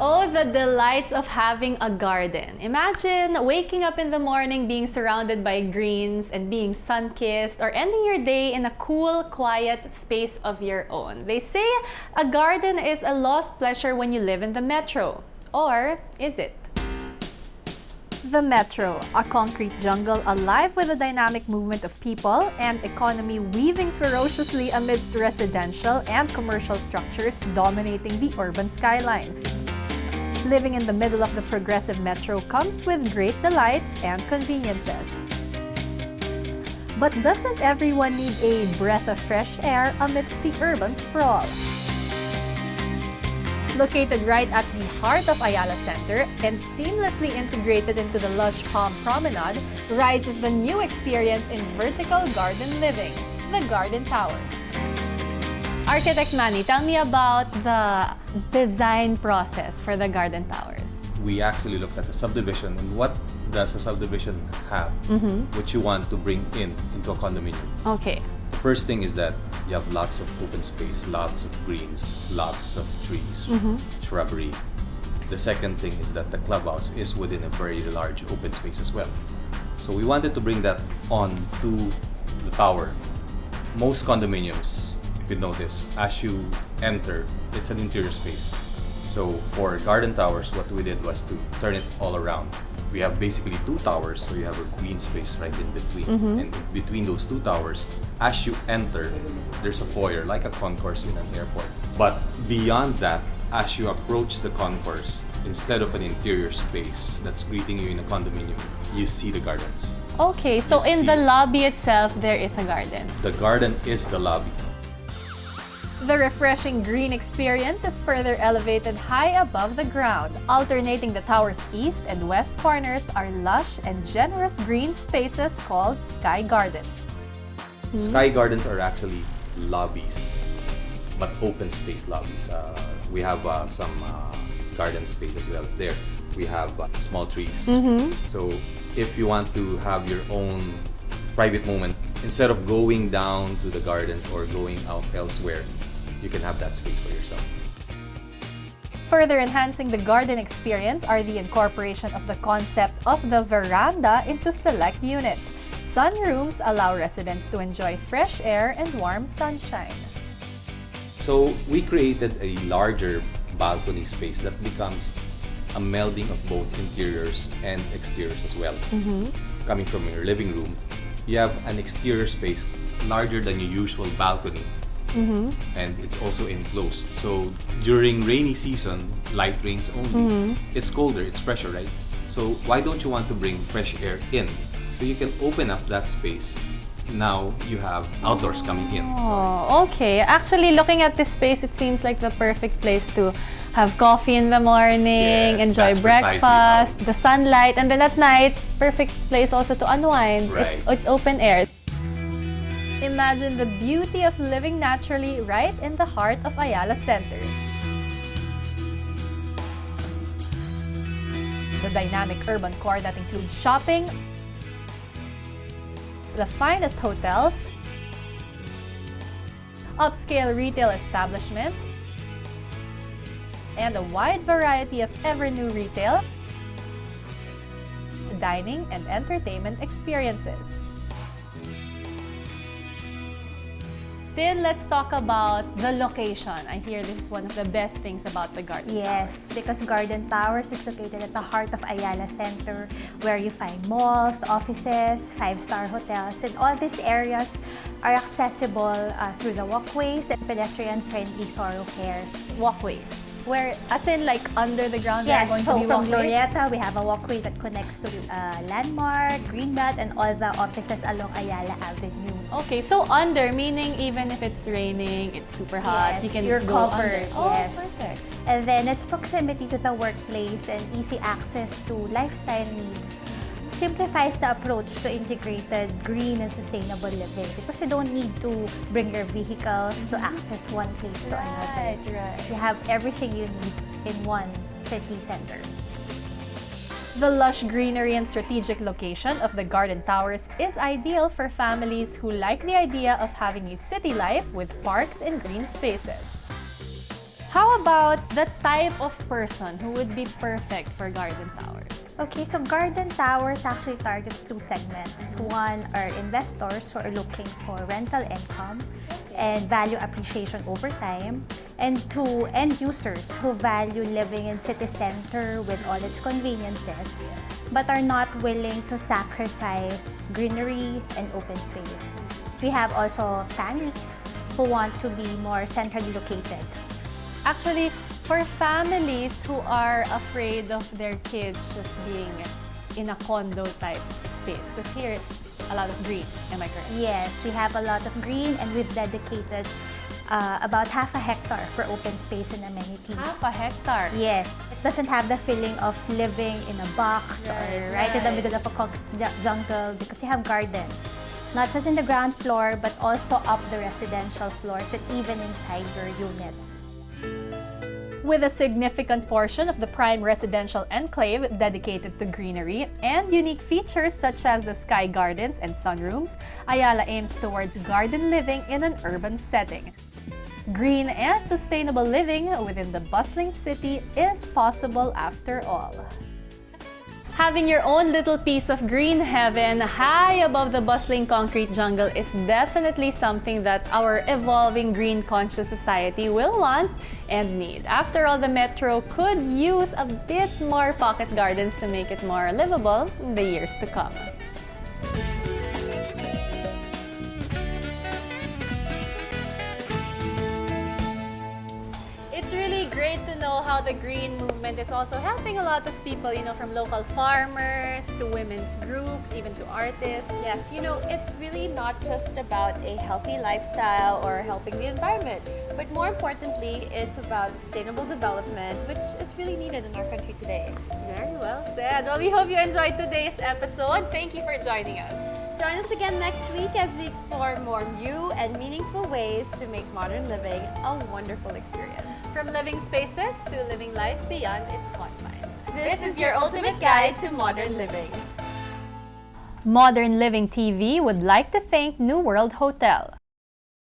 Oh, the delights of having a garden. Imagine waking up in the morning being surrounded by greens and being sun-kissed, or ending your day in a cool, quiet space of your own. They say a garden is a lost pleasure when you live in the metro. Or is it? The metro, a concrete jungle alive with a dynamic movement of people and economy weaving ferociously amidst residential and commercial structures dominating the urban skyline. Living in the middle of the progressive metro comes with great delights and conveniences. But doesn't everyone need a breath of fresh air amidst the urban sprawl? Located right at the heart of Ayala Center and seamlessly integrated into the lush Palm Promenade, rises the new experience in vertical garden living, the Garden Towers. Architect Manny, tell me about the design process for the Garden Towers. We actually looked at the subdivision and what does a subdivision have, which you want to bring into a condominium. Okay. First thing is that you have lots of open space, lots of greens, lots of trees, shrubbery. The second thing is that the clubhouse is within a very large open space as well. So we wanted to bring that on to the tower. Most condominiums, if you notice, as you enter, it's an interior space. So for Garden Towers, what we did was to turn it all around. We have basically two towers, so you have a green space right in between. And between those two towers, as you enter, there's a foyer, like a concourse in an airport. But beyond that, as you approach the concourse, instead of an interior space that's greeting you in a condominium, you see the gardens. Okay, so in the lobby itself, there is a garden. The garden is the lobby. The refreshing green experience is further elevated high above the ground. Alternating the tower's east and west corners are lush and generous green spaces called sky gardens. Sky gardens are actually lobbies, but open space lobbies. We have some garden space as well as there. We have small trees. So if you want to have your own private moment, instead of going down to the gardens or going out elsewhere, you can have that space for yourself. Further enhancing the garden experience are the incorporation of the concept of the veranda into select units. Sunrooms allow residents to enjoy fresh air and warm sunshine. So we created a larger balcony space that becomes a melding of both interiors and exteriors as well. Coming from your living room, you have an exterior space larger than your usual balcony. And it's also enclosed. So during rainy season, light rains only, it's colder, it's fresher, right? So why don't you want to bring fresh air in? So you can open up that space. Now you have outdoors coming in. Oh, okay. Actually, looking at this space, it seems like the perfect place to have coffee in the morning, Yes, enjoy that's breakfast, precisely the sunlight, and then at night, perfect place also to unwind. Right. It's open air. Imagine the beauty of living naturally right in the heart of Ayala Center. The dynamic urban core that includes shopping, the finest hotels, upscale retail establishments, and a wide variety of ever-new retail, dining, and entertainment experiences. Then let's talk about the location. I hear this is one of the best things about the Garden Yes, Towers. because Garden Towers is located at the heart of Ayala Center, where you find malls, offices, five-star hotels, and all these areas are accessible through the walkways and pedestrian-friendly thoroughfares. Walkways. Where, as in like under the ground, there are Yes, going so to be from walkways? Glorieta, we have a walkway that connects to Landmark, Greenbelt, and all the offices along Ayala Avenue. Okay, so under, meaning even if it's raining, it's super hot, Yes, you can you're go covered. under. Oh, Yes. perfect. And then its proximity to the workplace and easy access to lifestyle needs simplifies the approach to integrated green and sustainable living because you don't need to bring your vehicles to access one place to another. Right. You have everything you need in one city center. The lush greenery and strategic location of the Garden Towers is ideal for families who like the idea of having a city life with parks and green spaces. How about the type of person who would be perfect for garden towers? Okay, so garden towers actually targets two segments. One are investors who are looking for rental income and value appreciation over time. And two, end users who value living in city center with all its conveniences, but are not willing to sacrifice greenery and open space. We have also families who want to be more centrally located. Actually, for families who are afraid of their kids just being in a condo type space, because here it's a lot of green, am I correct? Yes, we have a lot of green and we've dedicated about half a hectare for open space and amenities. Half a hectare? Yes. It doesn't have the feeling of living in a box or right in the middle of a jungle because you have gardens. Not just in the ground floor, but also up the residential floors and even inside your units. With a significant portion of the prime residential enclave dedicated to greenery and unique features such as the sky gardens and sunrooms, Ayala aims towards garden living in an urban setting. Green and sustainable living within the bustling city is possible after all. Having your own little piece of green heaven high above the bustling concrete jungle is definitely something that our evolving green-conscious society will want and need. After all, the metro could use a bit more pocket gardens to make it more livable in the years to come. It's really great to know how the green movement is also helping a lot of people, from local farmers to women's groups, even to artists. Yes, it's really not just about a healthy lifestyle or helping the environment, but more importantly, it's about sustainable development, which is really needed in our country today. Very well said. Well, we hope you enjoyed today's episode. Thank you for joining us. Join us again next week as we explore more new and meaningful ways to make modern living a wonderful experience. From living spaces to living life beyond its confines. This is your ultimate guide to modern living. Modern Living TV would like to thank New World Hotel.